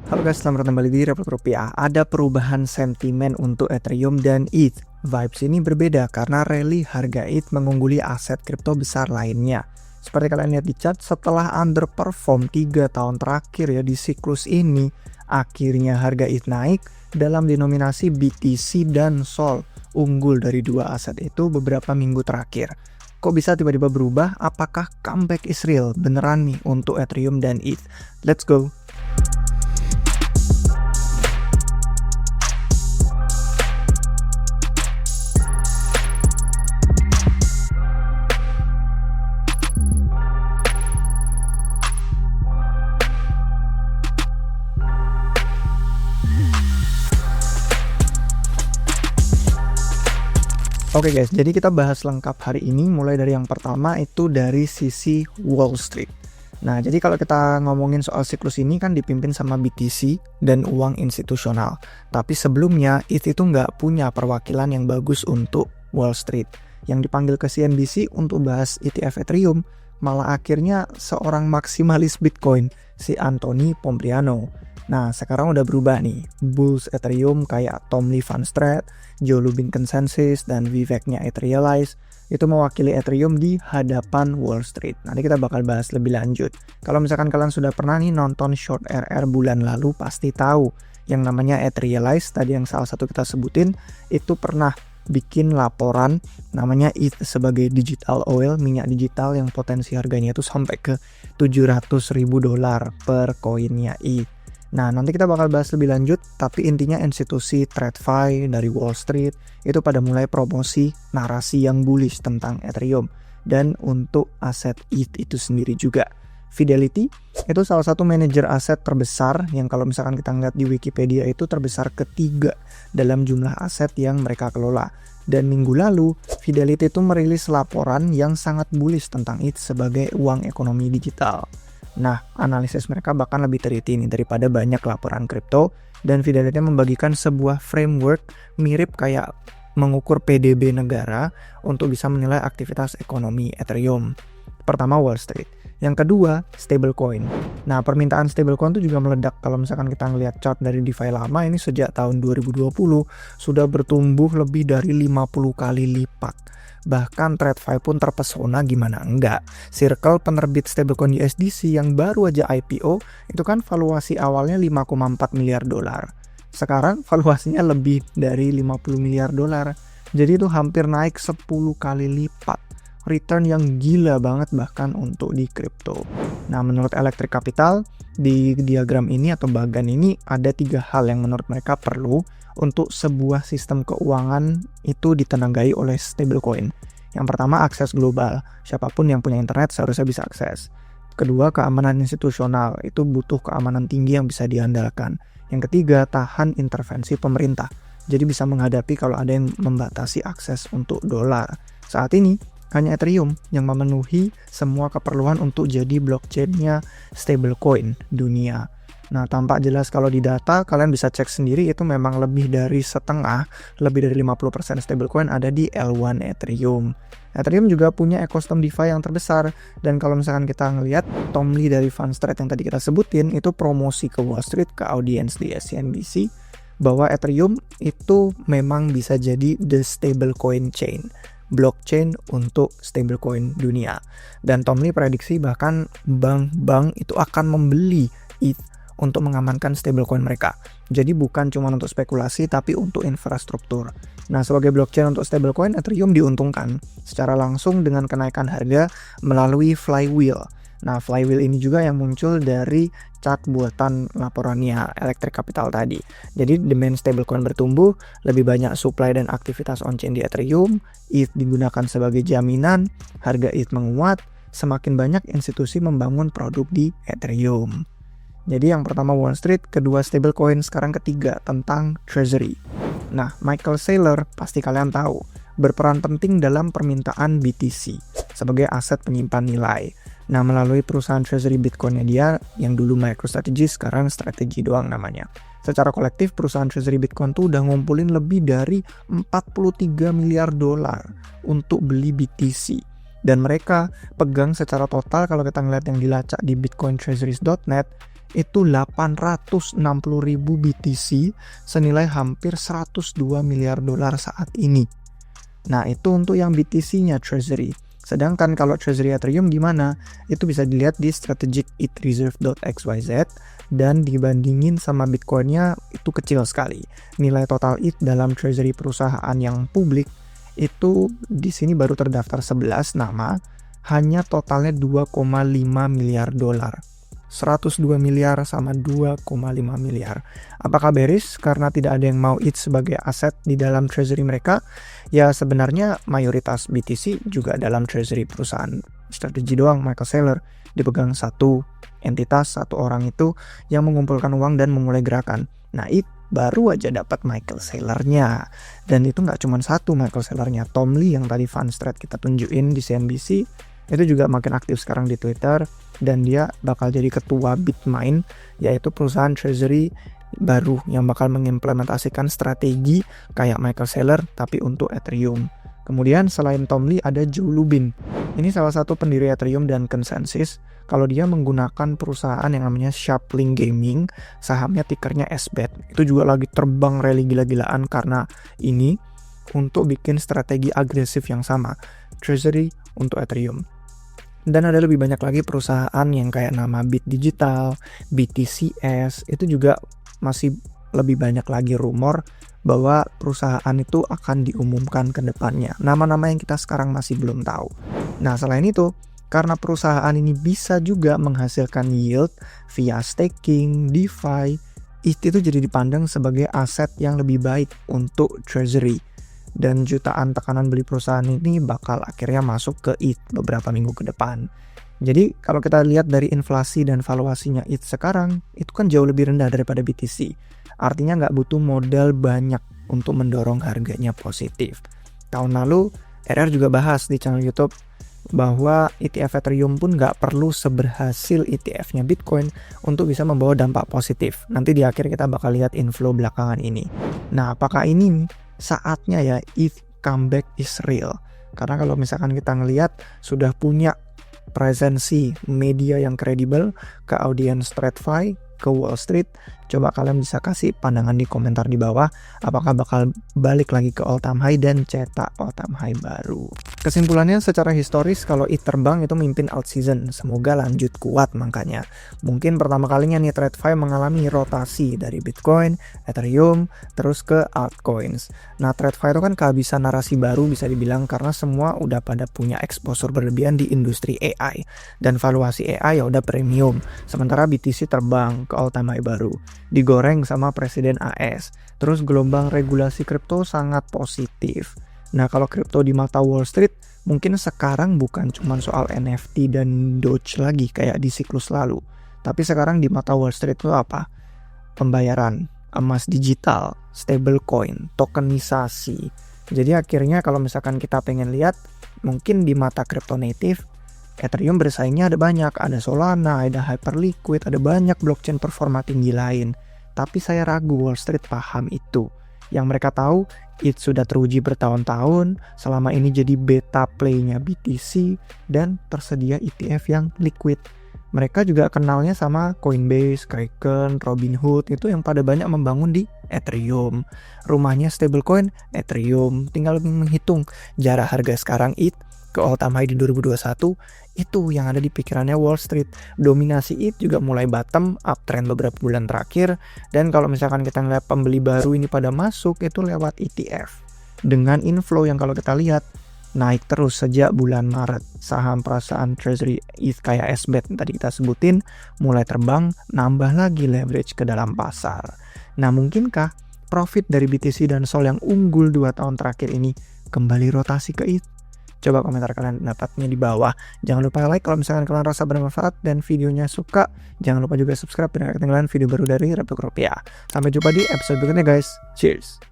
Halo guys, selamat datang kembali di Republik Rupiah. Ada perubahan sentimen untuk Ethereum dan ETH. Vibes ini berbeda karena rally harga ETH mengungguli aset kripto besar lainnya. Seperti kalian lihat di chart, setelah underperform 3 tahun terakhir ya di siklus ini, akhirnya harga ETH naik dalam denominasi BTC dan SOL, unggul dari dua aset itu beberapa minggu terakhir. Kok bisa tiba-tiba berubah? Apakah comeback is real? Beneran nih untuk Ethereum dan ETH? Let's go! Oke guys, jadi kita bahas lengkap hari ini mulai dari yang pertama itu dari sisi Wall Street. Nah, jadi kalau kita ngomongin soal siklus ini kan dipimpin sama BTC dan uang institusional. Tapi sebelumnya ETH itu nggak punya perwakilan yang bagus untuk Wall Street. Yang dipanggil ke CNBC untuk bahas ETF Ethereum malah akhirnya seorang maksimalis Bitcoin, si Anthony Pompliano. Nah, sekarang udah berubah nih. Bulls Ethereum kayak Tom Lee Van Strat, Joe Lubin Consensus, dan Viveknya Etherealize itu mewakili Ethereum di hadapan Wall Street. Nanti kita bakal bahas lebih lanjut. Kalau misalkan kalian sudah pernah nih nonton Short RR bulan lalu, pasti tahu yang namanya Etherealize, tadi yang salah satu kita sebutin, itu pernah bikin laporan namanya ETH sebagai digital oil, minyak digital yang potensi harganya itu sampai ke $700.000 per koinnya ETH. Nah, nanti kita bakal bahas lebih lanjut, tapi intinya institusi TradFi dari Wall Street itu pada mulai promosi narasi yang bullish tentang Ethereum dan untuk aset ETH itu sendiri juga. Fidelity itu salah satu manajer aset terbesar yang kalau misalkan kita ngeliat di Wikipedia itu terbesar ketiga dalam jumlah aset yang mereka kelola. Dan minggu lalu, Fidelity itu merilis laporan yang sangat bullish tentang ETH sebagai uang ekonomi digital. Nah, analisis mereka bahkan lebih teliti nih daripada banyak laporan kripto, dan Fidelity membagikan sebuah framework mirip kayak mengukur PDB negara untuk bisa menilai aktivitas ekonomi Ethereum. Pertama, Wall Street. Yang kedua, stablecoin. Nah, permintaan stablecoin itu juga meledak. Kalau misalkan kita ngelihat chart dari DeFi lama, ini sejak tahun 2020 sudah bertumbuh lebih dari 50 kali lipat. Bahkan TradFi pun terpesona, gimana enggak. Circle penerbit stablecoin USDC yang baru aja IPO itu kan valuasi awalnya $5,4 miliar. Sekarang valuasinya lebih dari $50 miliar. Jadi itu hampir naik 10 kali lipat. Return yang gila banget bahkan untuk di kripto. Nah, menurut Electric Capital, di diagram ini atau bagan ini ada 3 hal yang menurut mereka perlu untuk sebuah sistem keuangan itu ditenagai oleh stablecoin. Yang pertama, akses global. Siapapun yang punya internet seharusnya bisa akses. Kedua, keamanan institusional. Itu butuh keamanan tinggi yang bisa diandalkan. Yang ketiga, tahan intervensi pemerintah. Jadi bisa menghadapi kalau ada yang membatasi akses untuk dolar. Saat ini, hanya Ethereum yang memenuhi semua keperluan untuk jadi blockchain-nya stablecoin dunia. Nah, tampak jelas kalau di data, kalian bisa cek sendiri itu memang lebih dari setengah, lebih dari 50% stablecoin ada di L1 Ethereum. Ethereum juga punya ekosistem DeFi yang terbesar, dan kalau misalkan kita ngelihat Tom Lee dari Van Strat yang tadi kita sebutin, itu promosi ke Wall Street, ke audiens di CNBC, bahwa Ethereum itu memang bisa jadi the stablecoin chain, blockchain untuk stablecoin dunia. Dan Tom Lee prediksi bahkan bank-bank itu akan membeli ETH untuk mengamankan stablecoin mereka. Jadi bukan cuma untuk spekulasi, tapi untuk infrastruktur. Nah, sebagai blockchain untuk stablecoin, Ethereum diuntungkan secara langsung dengan kenaikan harga melalui flywheel. Nah, flywheel ini juga yang muncul dari chart buatan laporannya Electric Capital tadi. Jadi, demand stablecoin bertumbuh, lebih banyak supply dan aktivitas on-chain di Ethereum, ETH digunakan sebagai jaminan, harga ETH menguat, semakin banyak institusi membangun produk di Ethereum. Jadi yang pertama Wall Street, kedua stablecoin, sekarang ketiga tentang treasury. Nah, Michael Saylor pasti kalian tahu, berperan penting dalam permintaan BTC sebagai aset penyimpan nilai. Nah, melalui perusahaan treasury Bitcoin-nya dia yang dulu MicroStrategy, sekarang Strategy doang namanya. Secara kolektif perusahaan treasury Bitcoin tuh udah ngumpulin lebih dari $43 miliar untuk beli BTC. Dan mereka pegang secara total, kalau kita ngeliat yang dilacak di bitcointreasuries.net, itu 860.000 BTC senilai hampir 102 miliar dolar saat ini. Nah, itu untuk yang BTC-nya Treasury. Sedangkan kalau Treasury Ethereum gimana? Itu bisa dilihat di strategicETHreserve.xyz dan dibandingin sama Bitcoin-nya itu kecil sekali. Nilai total ETH dalam Treasury perusahaan yang publik itu di sini baru terdaftar 11 nama, hanya totalnya 2,5 miliar dolar. 102 miliar sama 2,5 miliar. Apakah bearish karena tidak ada yang mau ETH sebagai aset di dalam treasury mereka? Ya sebenarnya mayoritas BTC juga dalam treasury perusahaan strategi doang. Michael Saylor dipegang satu entitas, satu orang itu yang mengumpulkan uang dan memulai gerakan. Nah ETH baru aja dapat Michael Saylor-nya. Dan itu nggak cuma satu Michael Saylor-nya. Tom Lee yang tadi Funstrat kita tunjukin di CNBC itu juga makin aktif sekarang di Twitter, dan dia bakal jadi ketua Bitmain, yaitu perusahaan treasury baru yang bakal mengimplementasikan strategi kayak Michael Saylor tapi untuk Ethereum. Kemudian selain Tom Lee ada Joe Lubin. Ini salah satu pendiri Ethereum dan Consensus. Kalau dia menggunakan perusahaan yang namanya Sharplink Gaming, sahamnya tikernya SBET. Itu juga lagi terbang rally gila-gilaan karena ini untuk bikin strategi agresif yang sama, treasury untuk Ethereum. Dan ada lebih banyak lagi perusahaan yang kayak nama Bit Digital, BTCS, itu juga masih lebih banyak lagi rumor bahwa perusahaan itu akan diumumkan ke depannya. Nama-nama yang kita sekarang masih belum tahu. Nah, selain itu, karena perusahaan ini bisa juga menghasilkan yield via staking, DeFi, itu jadi dipandang sebagai aset yang lebih baik untuk treasury. Dan jutaan tekanan beli perusahaan ini bakal akhirnya masuk ke ETH beberapa minggu ke depan. Jadi kalau kita lihat dari inflasi dan valuasinya ETH sekarang, itu kan jauh lebih rendah daripada BTC. Artinya nggak butuh modal banyak untuk mendorong harganya positif. Tahun lalu, RR juga bahas di channel YouTube bahwa ETF Ethereum pun nggak perlu seberhasil ETF-nya Bitcoin untuk bisa membawa dampak positif. Nanti di akhir kita bakal lihat inflow belakangan ini. Nah, apakah ini saatnya ya ETH comeback is real? Karena kalau misalkan kita ngelihat sudah punya presensi media yang kredibel ke audiens TradFi, ke Wall Street, coba kalian bisa kasih pandangan di komentar di bawah apakah bakal balik lagi ke all time high dan cetak all time high baru. Kesimpulannya secara historis kalau ETH terbang itu mimpin out season, semoga lanjut kuat makanya. Mungkin pertama kalinya nih TradFi mengalami rotasi dari Bitcoin, Ethereum, terus ke altcoins. Nah TradFi itu kan kehabisan narasi baru bisa dibilang karena semua udah pada punya exposure berlebihan di industri AI. Dan valuasi AI ya udah premium, sementara BTC terbang ke all time high baru, digoreng sama Presiden AS. Terus gelombang regulasi kripto sangat positif. Nah kalau kripto di mata Wall Street mungkin sekarang bukan cuma soal NFT dan Doge lagi kayak di siklus lalu, tapi sekarang di mata Wall Street itu apa? Pembayaran, emas digital, stablecoin, tokenisasi. Jadi akhirnya kalau misalkan kita pengen lihat, mungkin di mata crypto native Ethereum bersaingnya ada banyak, ada Solana, ada Hyperliquid, ada banyak blockchain performa tinggi lain. Tapi saya ragu Wall Street paham itu. Yang mereka tahu, ETH sudah teruji bertahun-tahun, selama ini jadi beta play-nya BTC, dan tersedia ETF yang liquid. Mereka juga kenalnya sama Coinbase, Kraken, Robinhood, itu yang pada banyak membangun di Ethereum. Rumahnya stablecoin, Ethereum. Tinggal menghitung jarak harga sekarang ETH ke all time high di 2021, itu yang ada di pikirannya Wall Street. Dominasi ETH juga mulai bottom, uptrend beberapa bulan terakhir, dan kalau misalkan kita ngeliat pembeli baru ini pada masuk, itu lewat ETF. Dengan inflow yang kalau kita lihat, naik terus sejak bulan Maret. Saham perasaan treasury ETH kayak SBET tadi kita sebutin, mulai terbang, nambah lagi leverage ke dalam pasar. Nah mungkinkah profit dari BTC dan Sol yang unggul 2 tahun terakhir ini kembali rotasi ke ETH? Coba komentar kalian pendapatnya di bawah. Jangan lupa like kalau misalkan kalian rasa bermanfaat dan videonya suka. Jangan lupa juga subscribe biar gak ketinggalan video baru dari Replik Rupiah. Sampai jumpa di episode berikutnya guys. Cheers!